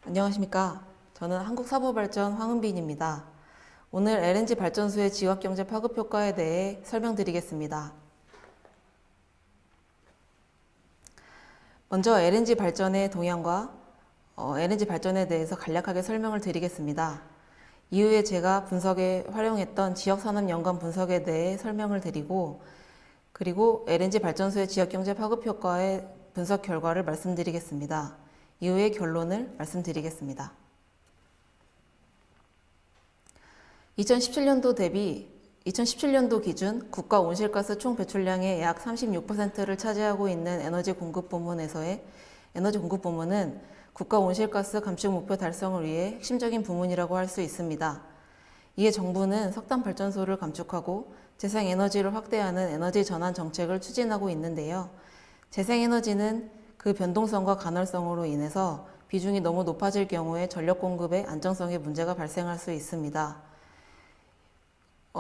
안녕하십니까. 저는 한국사보발전 황은빈입니다. 오늘 LNG 발전소의 지역경제 파급 효과에 대해 설명드리겠습니다. 먼저 LNG 발전의 동향과 LNG 발전에 대해서 간략하게 설명을 드리겠습니다. 이후에 제가 분석에 활용했던 지역산업 연관 분석에 대해 설명을 드리고, 그리고 LNG 발전소의 지역경제 파급 효과의 분석 결과를 말씀드리겠습니다. 이후에 결론을 말씀드리겠습니다. 2017년도 기준 국가 온실가스 총 배출량의 약 36%를 차지하고 있는 에너지 공급 부문에서의 에너지 공급 부문은 국가 온실가스 감축 목표 달성을 위해 핵심적인 부문이라고 할 수 있습니다. 이에 정부는 석탄 발전소를 감축하고 재생에너지를 확대하는 에너지 전환 정책을 추진하고 있는데요. 재생에너지는 그 변동성과 간헐성으로 인해서 비중이 너무 높아질 경우에 전력 공급의 안정성에 문제가 발생할 수 있습니다.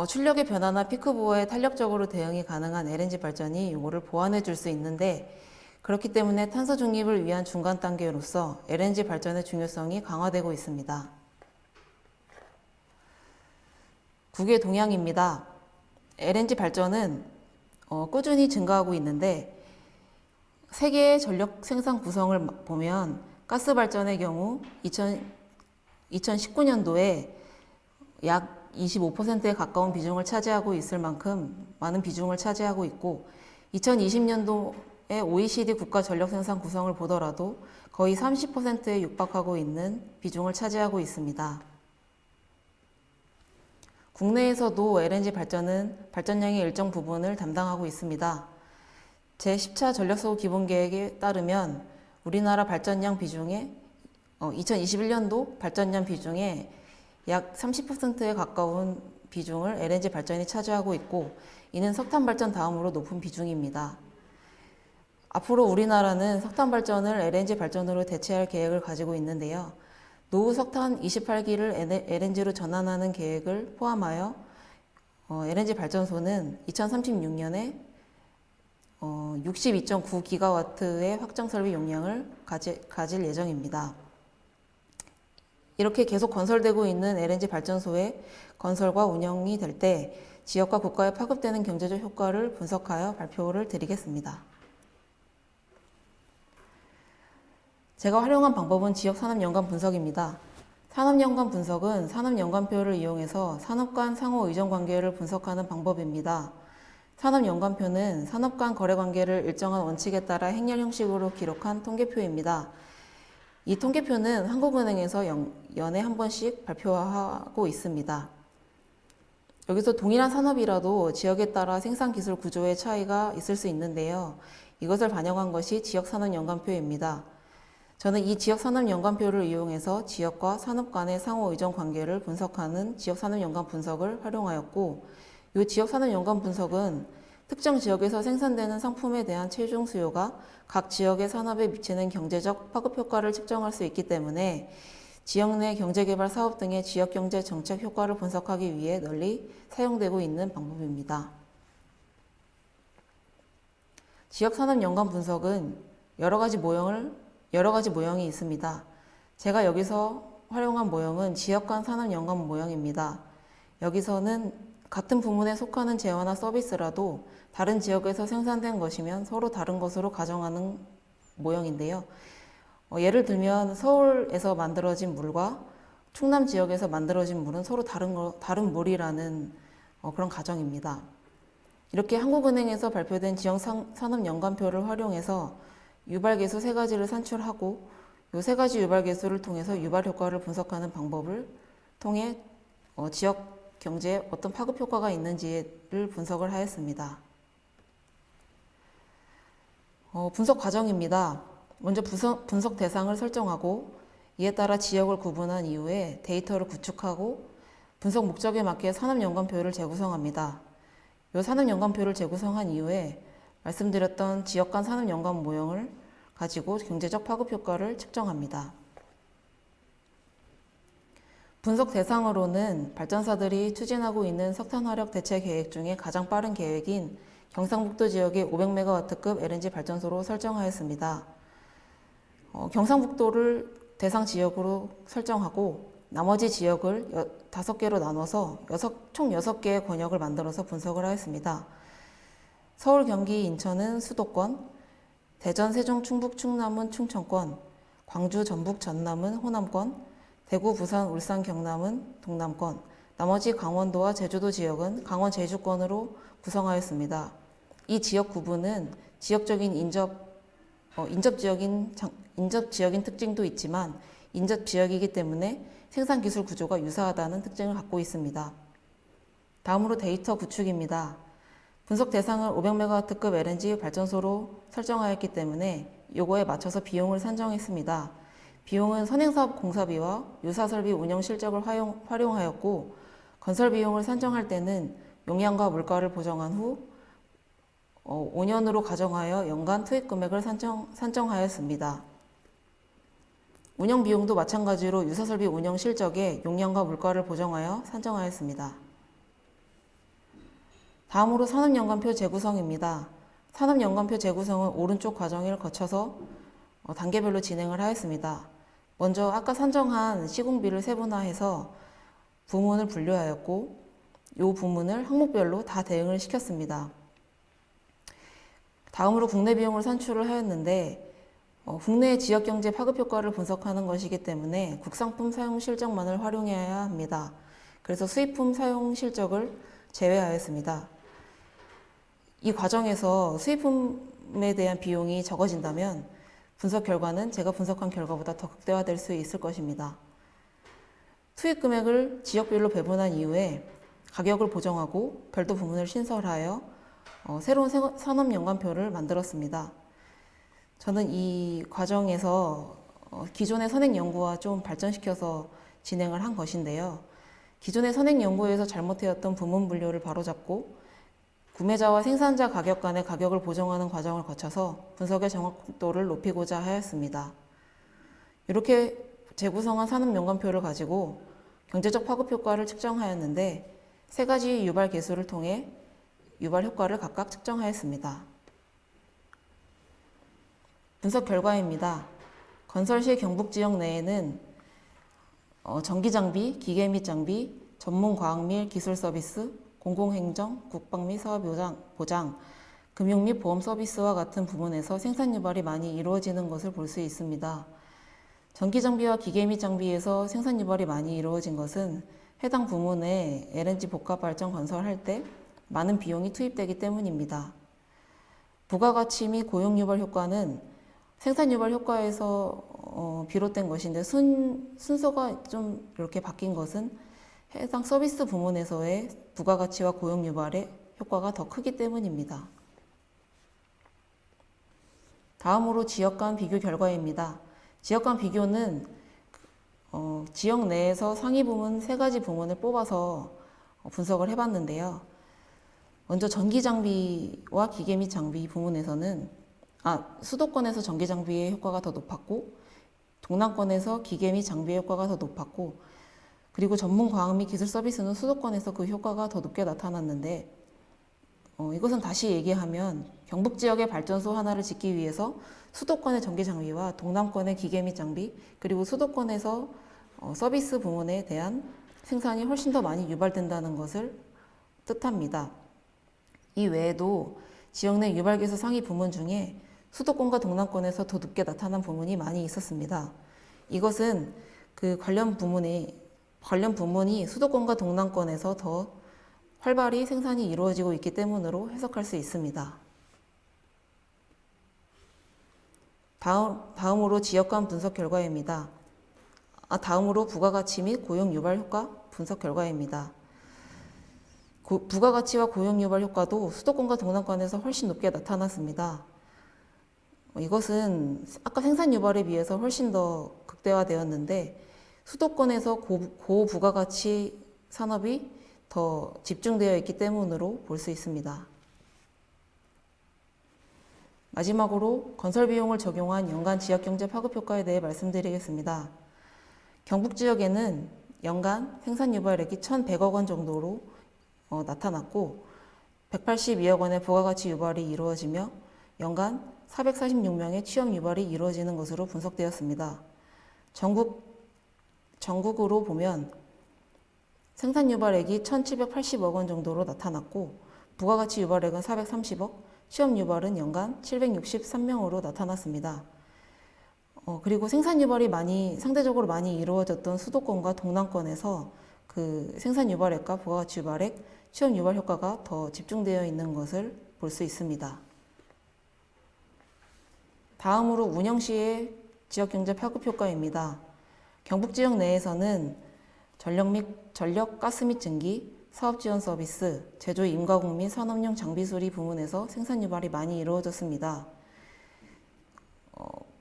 출력의 변화나 피크 보호에 탄력적으로 대응이 가능한 LNG 발전이 이거를 보완해 줄 수 있는데, 그렇기 때문에 탄소 중립을 위한 중간 단계로서 LNG 발전의 중요성이 강화되고 있습니다. 국외 동향입니다. LNG 발전은 꾸준히 증가하고 있는데, 세계의 전력 생산 구성을 보면 가스 발전의 경우 2019년도에 약 25%에 가까운 비중을 차지하고 있을 만큼 많은 비중을 차지하고 있고, 2020년도에 OECD 국가 전력 생산 구성을 보더라도 거의 30%에 육박하고 있는 비중을 차지하고 있습니다. 국내에서도 LNG 발전은 발전량의 일정 부분을 담당하고 있습니다. 제10차 전력소구 기본계획에 따르면 우리나라 발전량 비중에 2021년도 발전량 비중에 약 30%에 가까운 비중을 LNG 발전이 차지하고 있고, 이는 석탄 발전 다음으로 높은 비중입니다. 앞으로 우리나라는 석탄 발전을 LNG 발전으로 대체할 계획을 가지고 있는데요. 노후 석탄 28기를 LNG로 전환하는 계획을 포함하여 LNG 발전소는 2036년에 62.9기가와트의 확정 설비 용량을 가질 예정입니다. 이렇게 계속 건설되고 있는 LNG 발전소의 건설과 운영이 될 때 지역과 국가에 파급되는 경제적 효과를 분석하여 발표를 드리겠습니다. 제가 활용한 방법은 지역산업연관 분석입니다. 산업연관 분석은 산업연관표를 이용해서 산업 간 상호 의존 관계를 분석하는 방법입니다. 산업연관표는 산업 간 거래관계를 일정한 원칙에 따라 행렬 형식으로 기록한 통계표입니다. 이 통계표는 한국은행에서 연에 한 번씩 발표하고 있습니다. 여기서 동일한 산업이라도 지역에 따라 생산기술 구조의 차이가 있을 수 있는데요. 이것을 반영한 것이 지역산업연관표입니다. 저는 이 지역산업연관표를 이용해서 지역과 산업 간의 상호 의존 관계를 분석하는 지역산업연관 분석을 활용하였고, 이 지역산업연관 분석은 특정 지역에서 생산되는 상품에 대한 최종 수요가 각 지역의 산업에 미치는 경제적 파급 효과를 측정할 수 있기 때문에 지역 내 경제개발 사업 등의 지역경제 정책 효과를 분석하기 위해 널리 사용되고 있는 방법입니다. 지역산업연관 분석은 여러 가지 모형이 있습니다. 제가 여기서 활용한 모형은 지역 간 산업연관 모형입니다. 여기서는 같은 부문에 속하는 재화나 서비스라도 다른 지역에서 생산된 것이면 서로 다른 것으로 가정하는 모형인데요. 예를 들면 서울에서 만들어진 물과 충남 지역에서 만들어진 물은 서로 다른 물이라는 그런 가정입니다. 이렇게 한국은행에서 발표된 지역산업연관표를 활용해서 유발계수 3가지를 산출하고 이 3가지 유발계수를 통해서 유발효과를 분석하는 방법을 통해 지역 경제에 어떤 파급 효과가 있는지를 분석을 하였습니다. 분석 과정입니다. 먼저 분석 대상을 설정하고 이에 따라 지역을 구분한 이후에 데이터를 구축하고 분석 목적에 맞게 산업연관표를 재구성합니다. 이 산업연관표를 재구성한 이후에 말씀드렸던 지역 간 산업연관 모형을 가지고 경제적 파급 효과를 측정합니다. 분석 대상으로는 발전사들이 추진하고 있는 석탄 화력 대체 계획 중에 가장 빠른 계획인 경상북도 지역의 500MW급 LNG 발전소로 설정하였습니다. 경상북도를 대상 지역으로 설정하고 나머지 지역을 5개로 나눠서 총 6개의 권역을 만들어서 분석을 하였습니다. 서울, 경기, 인천은 수도권, 대전, 세종, 충북, 충남은 충청권, 광주, 전북, 전남은 호남권, 대구, 부산, 울산, 경남은 동남권, 나머지 강원도와 제주도 지역은 강원 제주권으로 구성하였습니다. 이 지역 구분은 지역적인 인접 지역인 특징도 있지만 인접 지역이기 때문에 생산 기술 구조가 유사하다는 특징을 갖고 있습니다. 다음으로 데이터 구축입니다. 분석 대상을 500MW급 LNG 발전소로 설정하였기 때문에 요거에 맞춰서 비용을 산정했습니다. 비용은 선행사업 공사비와 유사설비 운영 실적을 활용하였고 건설 비용을 산정할 때는 용량과 물가를 보정한 후 5년으로 가정하여 연간 투입 금액을 산정하였습니다. 운영 비용도 마찬가지로 유사설비 운영 실적에 용량과 물가를 보정하여 산정하였습니다. 다음으로 산업연관표 재구성입니다. 산업연관표 재구성은 오른쪽 과정을 거쳐서 단계별로 진행을 하였습니다. 먼저 아까 산정한 시공비를 세분화해서 부문을 분류하였고 이 부문을 항목별로 다 대응을 시켰습니다. 다음으로 국내 비용을 산출을 하였는데 국내 지역경제 파급효과를 분석하는 것이기 때문에 국산품 사용 실적만을 활용해야 합니다. 그래서 수입품 사용 실적을 제외하였습니다. 이 과정에서 수입품에 대한 비용이 적어진다면 분석 결과는 제가 분석한 결과보다 더 극대화될 수 있을 것입니다. 투입 금액을 지역별로 배분한 이후에 가격을 보정하고 별도 부문을 신설하여 새로운 산업연관표를 만들었습니다. 저는 이 과정에서 기존의 선행연구와 좀 발전시켜서 진행을 한 것인데요. 기존의 선행연구에서 잘못되었던 부문 분류를 바로잡고 구매자와 생산자 가격 간의 가격을 보정하는 과정을 거쳐서 분석의 정확도를 높이고자 하였습니다. 이렇게 재구성한 산업연관표를 가지고 경제적 파급효과를 측정하였는데 3가지 유발 계수를 통해 유발 효과를 각각 측정하였습니다. 분석 결과입니다. 건설 시 경북 지역 내에는 전기장비, 기계 및 장비, 전문과학 및 기술 서비스, 공공행정, 국방 및 사업 보장, 금융 및 보험 서비스와 같은 부문에서 생산 유발이 많이 이루어지는 것을 볼 수 있습니다. 전기장비와 기계 및 장비에서 생산 유발이 많이 이루어진 것은 해당 부문에 LNG 복합발전 건설할 때 많은 비용이 투입되기 때문입니다. 부가가치 및 고용 유발 효과는 생산 유발 효과에서 비롯된 것인데 순서가 좀 이렇게 바뀐 것은 해당 서비스 부문에서의 부가가치와 고용 유발의 효과가 더 크기 때문입니다. 다음으로 지역 간 비교 결과입니다. 지역 간 비교는 지역 내에서 상위 부문 3가지 부문을 뽑아서 분석을 해봤는데요. 먼저 전기장비와 기계 및 장비 부문에서는 수도권에서 전기장비의 효과가 더 높았고 동남권에서 기계 및 장비의 효과가 더 높았고 그리고 전문과학 및 기술 서비스는 수도권에서 그 효과가 더 높게 나타났는데 이것은 다시 얘기하면 경북 지역의 발전소 하나를 짓기 위해서 수도권의 전기장비와 동남권의 기계 및 장비 그리고 수도권에서 서비스 부문에 대한 생산이 훨씬 더 많이 유발된다는 것을 뜻합니다. 이 외에도 지역 내 유발계수 상위 부문 중에 수도권과 동남권에서 더 높게 나타난 부문이 많이 있었습니다. 이것은 그 관련 부문이 수도권과 동남권에서 더 활발히 생산이 이루어지고 있기 때문으로 해석할 수 있습니다. 다음으로 지역 간 분석 결과입니다. 다음으로 부가가치 및 고용 유발 효과 분석 결과입니다. 부가가치와 고용 유발 효과도 수도권과 동남권에서 훨씬 높게 나타났습니다. 이것은 아까 생산 유발에 비해서 훨씬 더 극대화되었는데 수도권에서 고부가가치 산업이 더 집중되어 있기 때문으로 볼 수 있습니다. 마지막으로 건설 비용을 적용한 연간 지역경제 파급효과에 대해 말씀드리겠습니다. 경북 지역에는 연간 생산 유발액이 1,100억 원 정도로 나타났고 182억 원의 부가가치 유발이 이루어지며 연간 446명의 취업 유발이 이루어지는 것으로 분석되었습니다. 전국으로 보면 생산 유발액이 1,780억 원 정도로 나타났고 부가가치 유발액은 430억, 취업 유발은 연간 763명으로 나타났습니다. 그리고 생산 유발이 상대적으로 많이 이루어졌던 수도권과 동남권에서 그 생산 유발액과 부가가치 유발액, 취업 유발 효과가 더 집중되어 있는 것을 볼 수 있습니다. 다음으로 운영시의 지역경제 파급 효과입니다. 경북 지역 내에서는 전력, 가스 및 증기, 사업 지원 서비스, 제조 임가공 및 산업용 장비 수리 부문에서 생산 유발이 많이 이루어졌습니다.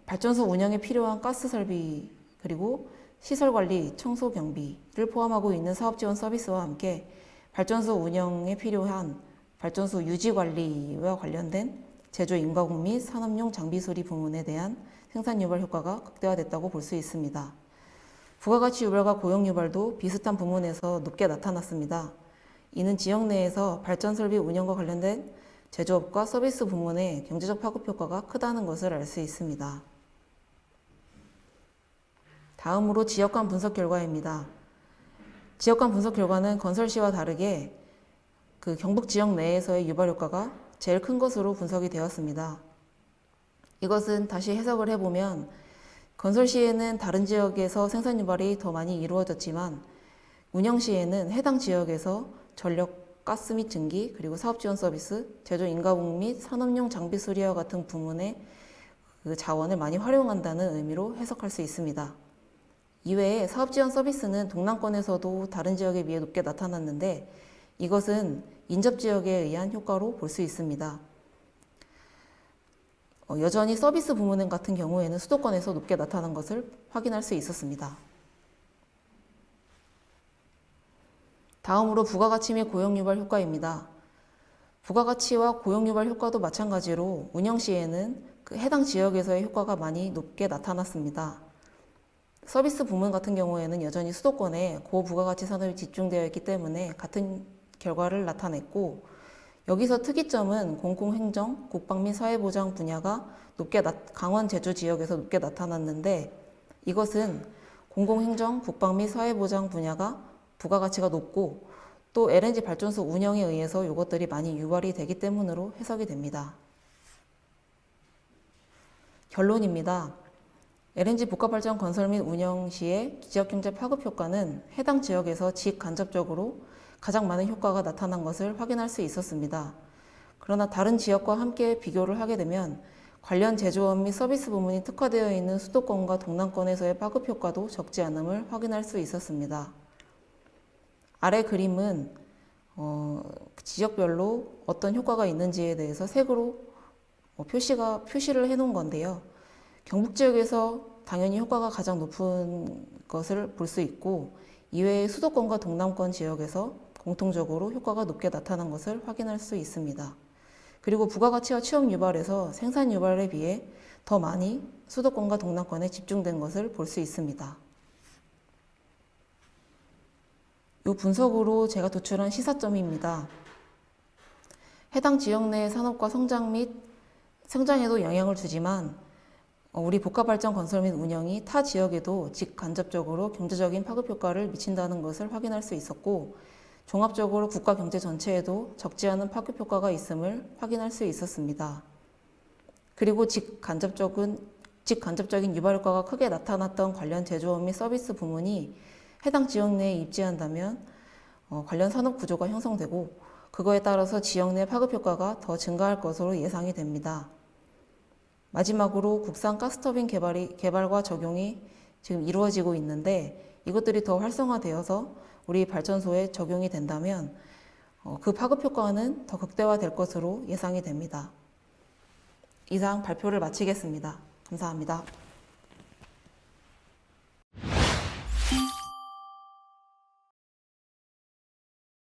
발전소 운영에 필요한 가스 설비 그리고 시설 관리, 청소 경비를 포함하고 있는 사업 지원 서비스와 함께 발전소 운영에 필요한 발전소 유지 관리와 관련된 제조 임가공 및 산업용 장비 수리 부문에 대한 생산 유발 효과가 극대화됐다고 볼 수 있습니다. 부가가치 유발과 고용 유발도 비슷한 부문에서 높게 나타났습니다. 이는 지역 내에서 발전 설비 운영과 관련된 제조업과 서비스 부문의 경제적 파급 효과가 크다는 것을 알 수 있습니다. 다음으로 지역 간 분석 결과입니다. 지역 간 분석 결과는 건설시와 다르게 그 경북 지역 내에서의 유발 효과가 제일 큰 것으로 분석이 되었습니다. 이것은 다시 해석을 해보면 건설시에는 다른 지역에서 생산 유발이 더 많이 이루어졌지만 운영시에는 해당 지역에서 전력, 가스 및 증기, 그리고 사업 지원 서비스, 제조 인가공 및 산업용 장비 수리와 같은 부문의 그 자원을 많이 활용한다는 의미로 해석할 수 있습니다. 이외에 사업 지원 서비스는 동남권에서도 다른 지역에 비해 높게 나타났는데 이것은 인접 지역에 의한 효과로 볼 수 있습니다. 여전히 서비스 부문 같은 경우에는 수도권에서 높게 나타난 것을 확인할 수 있었습니다. 다음으로 부가가치 및 고용유발 효과입니다. 부가가치와 고용유발 효과도 마찬가지로 운영시에는 그 해당 지역에서의 효과가 많이 높게 나타났습니다. 서비스 부문 같은 경우에는 여전히 수도권에 고부가가치 산업이 집중되어 있기 때문에 같은 결과를 나타냈고 여기서 특이점은 공공행정, 국방 및 사회보장 분야가 강원 제주 지역에서 높게 나타났는데 이것은 공공행정, 국방 및 사회보장 분야가 부가가치가 높고 또 LNG 발전소 운영에 의해서 이것들이 많이 유발이 되기 때문으로 해석이 됩니다. 결론입니다. LNG 복합발전 건설 및 운영 시의 지역경제 파급 효과는 해당 지역에서 직간접적으로 가장 많은 효과가 나타난 것을 확인할 수 있었습니다. 그러나 다른 지역과 함께 비교를 하게 되면 관련 제조업 및 서비스 부문이 특화되어 있는 수도권과 동남권에서의 파급 효과도 적지 않음을 확인할 수 있었습니다. 아래 그림은 지역별로 어떤 효과가 있는지에 대해서 색으로 표시를 해놓은 건데요. 경북 지역에서 당연히 효과가 가장 높은 것을 볼 수 있고 이외에 수도권과 동남권 지역에서 공통적으로 효과가 높게 나타난 것을 확인할 수 있습니다. 그리고 부가가치와 취업 유발에서 생산 유발에 비해 더 많이 수도권과 동남권에 집중된 것을 볼 수 있습니다. 이 분석으로 제가 도출한 시사점입니다. 해당 지역 내 산업과 성장 및 성장에도 영향을 주지만 우리 복합발전 건설 및 운영이 타 지역에도 직간접적으로 경제적인 파급 효과를 미친다는 것을 확인할 수 있었고 종합적으로 국가 경제 전체에도 적지 않은 파급 효과가 있음을 확인할 수 있었습니다. 그리고 직간접적인 유발 효과가 크게 나타났던 관련 제조업 및 서비스 부문이 해당 지역 내에 입지한다면 관련 산업 구조가 형성되고 그거에 따라서 지역 내 파급 효과가 더 증가할 것으로 예상이 됩니다. 마지막으로 국산 가스터빈 개발과 적용이 지금 이루어지고 있는데 이것들이 더 활성화되어서 우리 발전소에 적용이 된다면 그 파급 효과는 더 극대화될 것으로 예상이 됩니다. 이상 발표를 마치겠습니다. 감사합니다.